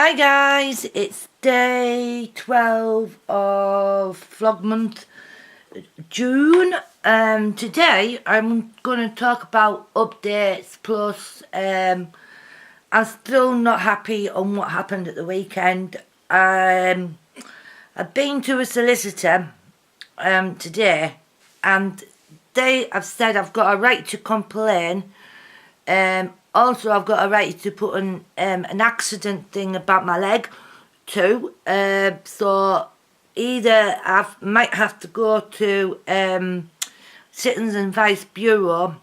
Hi guys, it's day 12 of vlog month, June. Today I'm going to talk about updates plus I'm still not happy on what happened at the weekend. I've been to a solicitor today and they have said I've got a right to complain. Also, I've got a right to put an accident thing about my leg too. So either I might have to go to Citizens and Vice Bureau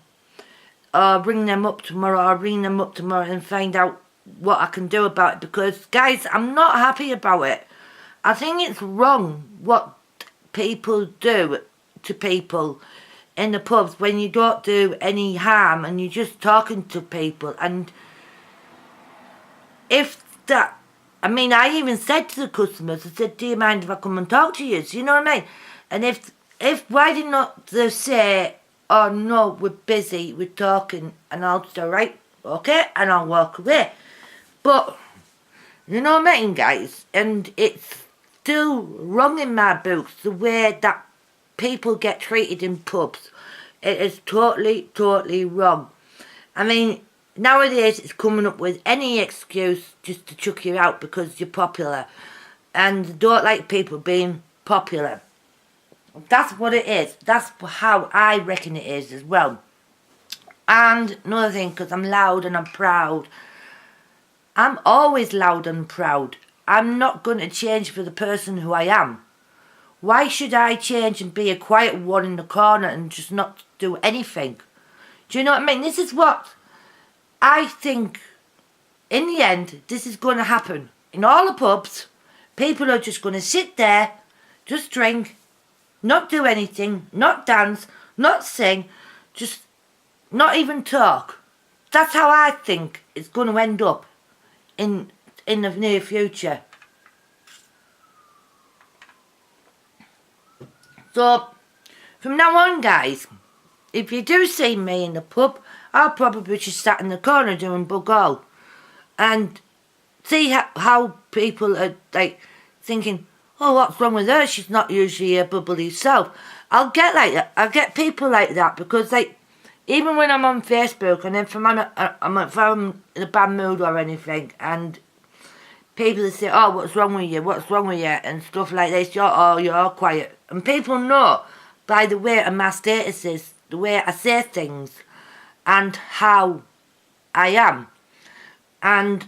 or ring them up tomorrow and find out what I can do about it, because guys, I'm not happy about it. I think it's wrong what people do to people in the pubs when you don't do any harm and you're just talking to people. And if that, I mean, I even said to the customers, I said, do you mind if I come and talk to you? You know what I mean? And if why did not they say, oh no, we're busy, we're talking, and I'll say, right, okay, and I'll walk away. But you know what I mean, guys? And it's still wrong in my books, the way that people get treated in pubs. It is totally wrong. I mean, nowadays it's coming up with any excuse just to chuck you out because you're popular. And don't like people being popular. That's what it is. That's how I reckon it is as well. And another thing, because I'm loud and I'm proud. I'm always loud and proud. I'm not going to change for the person who I am. Why should I change and be a quiet one in the corner and just not do anything? Do you know what I mean? This is what I think. In the end, this is going to happen. In all the pubs, people are just going to sit there, just drink, not do anything, not dance, not sing, just not even talk. That's how I think it's going to end up in the near future. So, from now on, guys, if you do see me in the pub, I'll probably just sat in the corner doing bug all. And see how people are, like, thinking, oh, what's wrong with her? She's not usually a bubbly self. I'll get like that. I'll get people like that because, like, even when I'm on Facebook and if I'm in a bad mood or anything, and people say, oh, what's wrong with you? What's wrong with you? And stuff like this. You're all quiet. And people know by the way of my status is, the way I say things and how I am. And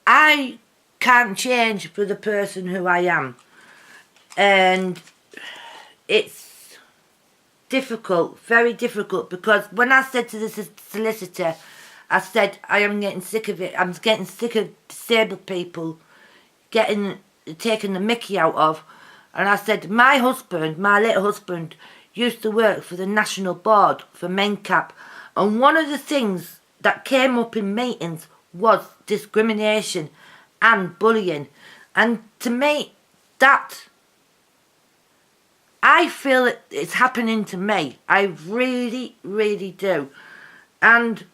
I can't change for the person who I am. And it's difficult, very difficult, because when I said to the solicitor, I said, I am getting sick of it. I'm getting sick of disabled people taking the mickey out of. And I said, my little husband, used to work for the National Board for MENCAP. And one of the things that came up in meetings was discrimination and bullying. And to me, that, I feel it's happening to me. I really do. And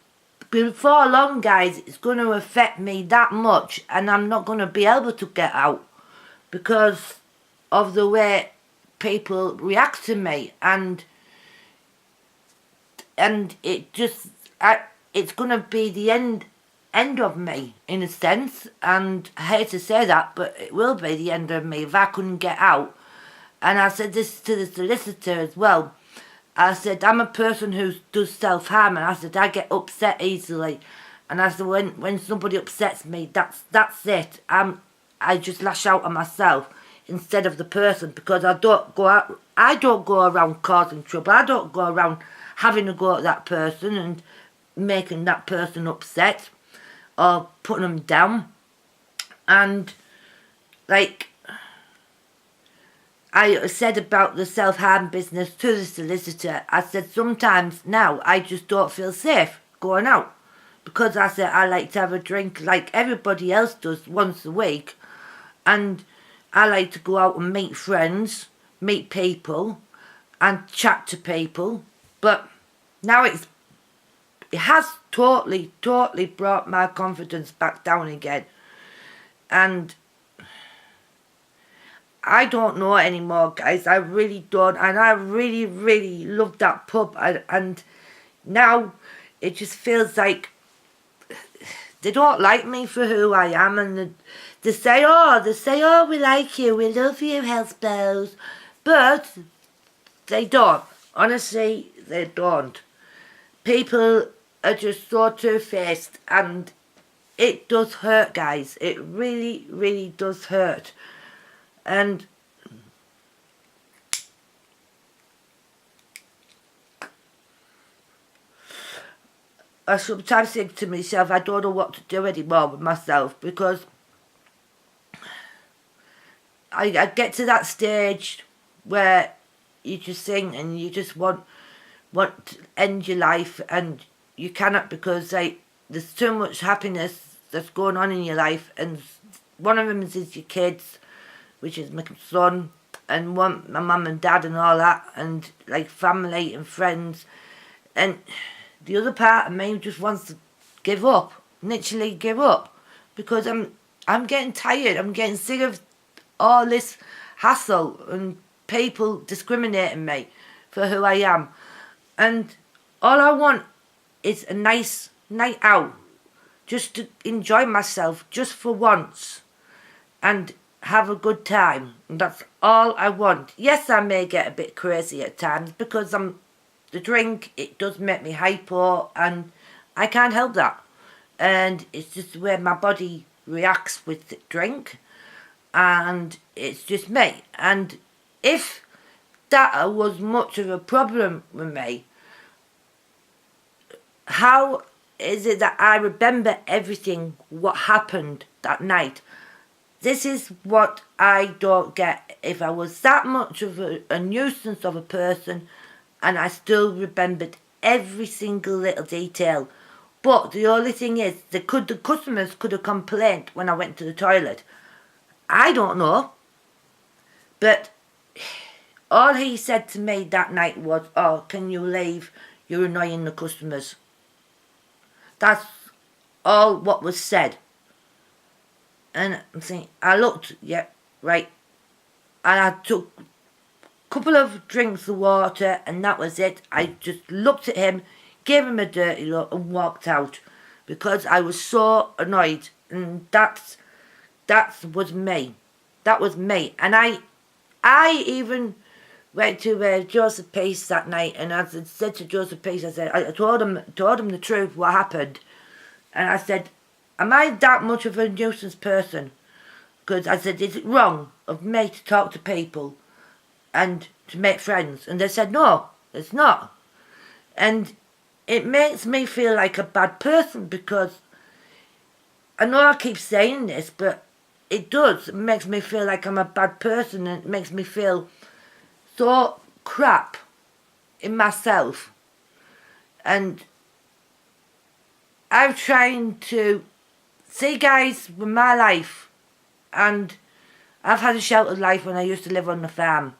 before long, guys, it's going to affect me that much, and I'm not going to be able to get out because of the way people react to me, and it just, it's going to be the end of me in a sense. And I hate to say that, but it will be the end of me if I couldn't get out. And I said this to the solicitor as well. I said, I'm a person who does self-harm, and I said, I get upset easily. And I said, when somebody upsets me, that's it. I just lash out on myself instead of the person, because I don't go around causing trouble. I don't go around having a go at that person and making that person upset or putting them down. And, like, I said about the self-harm business to the solicitor, I said sometimes now I just don't feel safe going out, because I said I like to have a drink like everybody else does once a week, and I like to go out and meet friends, meet people and chat to people. But now it has totally brought my confidence back down again. And I don't know anymore, guys. I really don't. And I really love that pub. And now it just feels like they don't like me for who I am. And they say, oh, we like you. We love you, Hellsbells. But they don't. Honestly, they don't. People are just so two-faced, and it does hurt, guys. It really does hurt. And I sometimes think to myself, I don't know what to do anymore with myself, because I get to that stage where you just think and you just want to end your life, and you cannot, because like there's too much happiness that's going on in your life, and one of them is your kids, which is my son, and my mum and dad and all that, and like family and friends, and the other part of me just wants to give up, literally give up, because I'm getting tired. I'm getting sick of all this hassle and people discriminating me for who I am. And all I want is a nice night out, just to enjoy myself just for once and have a good time. And that's all I want. Yes, I may get a bit crazy at times, because the drink, it does make me hypo, and I can't help that. And it's just the way my body reacts with the drink, and it's just me. And if that was much of a problem with me, how is it that I remember everything what happened that night? This is what I don't get. If I was that much of a nuisance of a person, and I still remembered every single little detail. But the only thing is, the customers could have complained when I went to the toilet. I don't know. But all he said to me that night was, oh, can you leave? You're annoying the customers. That's all what was said. And I'm saying, I looked, yeah, right. And I took a couple of drinks of water, and that was it. I just looked at him, gave him a dirty look, and walked out, because I was so annoyed. And that was me. That was me. And I even went to Joseph Peace that night, and I said to Joseph Peace, I told him the truth, what happened. And I said, am I that much of a nuisance person? Because I said, is it wrong of me to talk to people and to make friends? And they said, no, it's not. And it makes me feel like a bad person, because I know I keep saying this, but it does. It makes me feel like I'm a bad person, and it makes me feel so crap in myself. And I'm trying to see, guys, with my life, and I've had a sheltered life when I used to live on the farm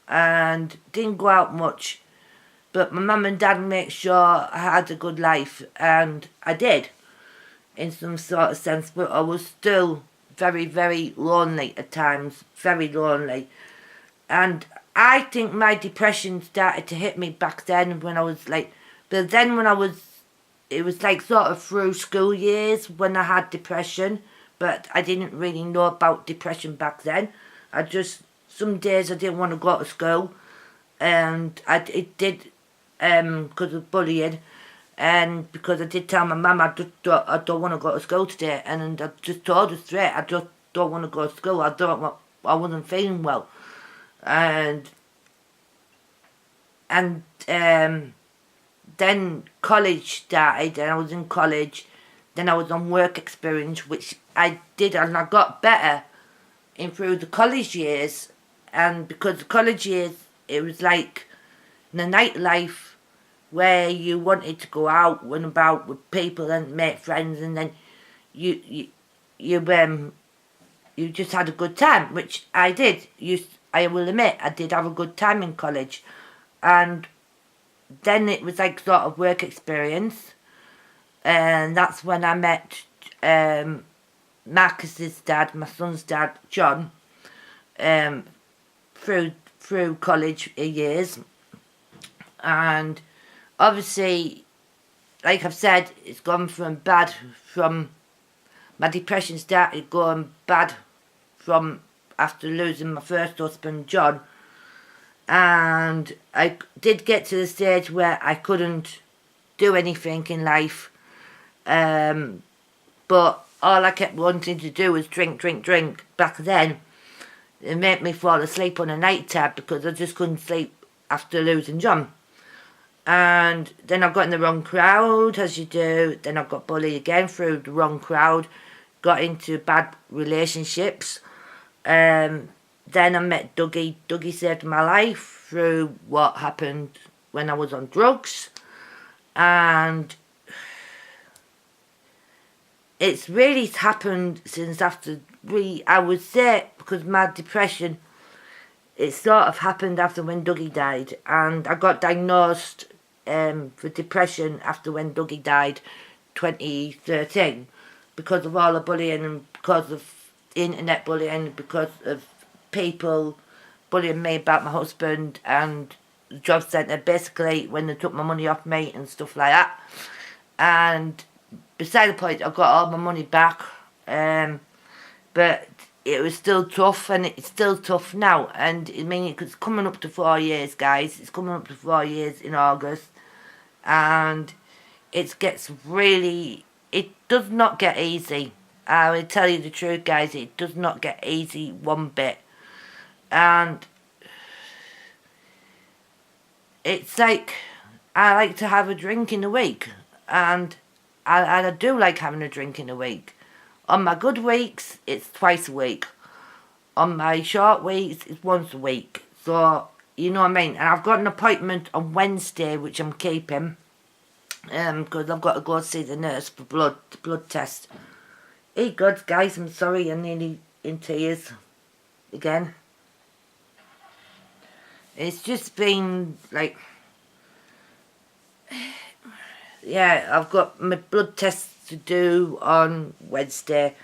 and didn't go out much, but my mum and dad made sure I had a good life, and I did in some sort of sense, but I was still very lonely at times, very lonely. And I think my depression started to hit me back then when I was like, but then when it was like sort of through school years when I had depression, but I didn't really know about depression back then. Some days I didn't want to go to school, and it did, because of bullying, and because I did tell my mum I don't want to go to school today, and I just told her straight, I just don't want to go to school, I wasn't feeling well. And then college started, and I was in college. Then I was on work experience, which I did, and I got better in through the college years. And because the college years, it was like the nightlife where you wanted to go out and about with people and make friends, and then you just had a good time, which I did. I will admit, I did have a good time in college. And then it was like sort of work experience, and that's when I met Marcus's dad, my son's dad, John, through college years. And obviously, like I've said, it's gone from my depression started going bad from after losing my first husband, John. And I did get to the stage where I couldn't do anything in life. But all I kept wanting to do was drink. Back then, it made me fall asleep on a night tab because I just couldn't sleep after losing John. And then I got in the wrong crowd, as you do. Then I got bullied again through the wrong crowd. Got into bad relationships. Then I met Dougie. Dougie saved my life through what happened when I was on drugs. And it's really happened since after I would say, because my depression, it sort of happened after when Dougie died. And I got diagnosed for depression after when Dougie died, 2013. Because of all the bullying and because of internet bullying, because of people bullying me about my husband and the job centre, basically when they took my money off me and stuff like that. And beside the point, I got all my money back, but it was still tough, and it's still tough now. And I mean, it's coming up to 4 years, guys. It's coming up to 4 years in August, and it gets really, it does not get easy. I will tell you the truth, guys, it does not get easy one bit. And it's like, I like to have a drink in a week, and I do like having a drink in a week. On my good weeks, it's twice a week. On my short weeks, it's once a week. So, you know what I mean? And I've got an appointment on Wednesday, which I'm keeping, because I've got to go see the nurse for the blood test. Hey God, guys, I'm sorry, I'm nearly in tears again. It's just been like, yeah, I've got my blood tests to do on Wednesday,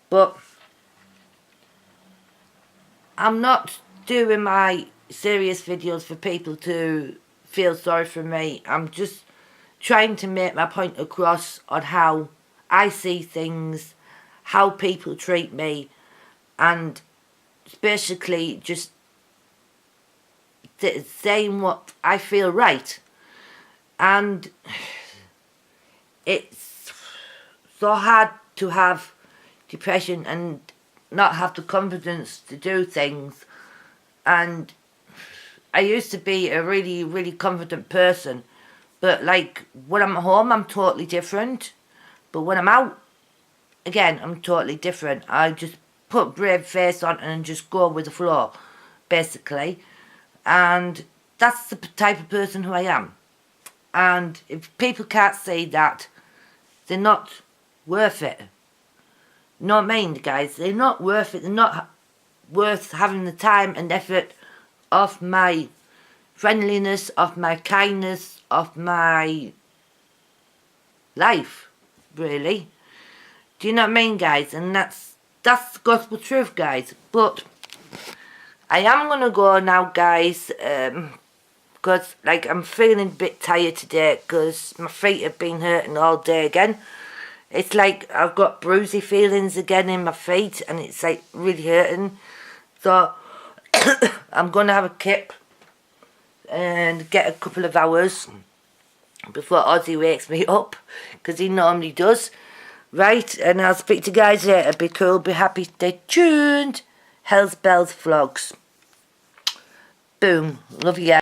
but I'm not doing my serious videos for people to feel sorry for me. I'm just trying to make my point across on how I see things, how people treat me, and basically just saying what I feel right. And it's so hard to have depression and not have the confidence to do things. And I used to be a really, really confident person, but like when I'm at home, I'm totally different. But when I'm out, again, I'm totally different. I just put a brave face on and just go with the flow, basically. And that's the type of person who I am. And if people can't see that, they're not worth it. You know what I mean, guys? They're not worth it. They're not worth having the time and effort of my friendliness, of my kindness, of my life, really. Do you know what I mean, guys? And that's the gospel truth, guys. But I am going to go now, guys, because like I'm feeling a bit tired today because my feet have been hurting all day again. It's like I've got bruisey feelings again in my feet, and it's like really hurting. So I'm going to have a kip and get a couple of hours before Ozzy wakes me up, because he normally does. Right, and I'll speak to you guys later. Be cool, be happy, stay tuned. Hell's Bells Vlogs. Boom. Love you guys.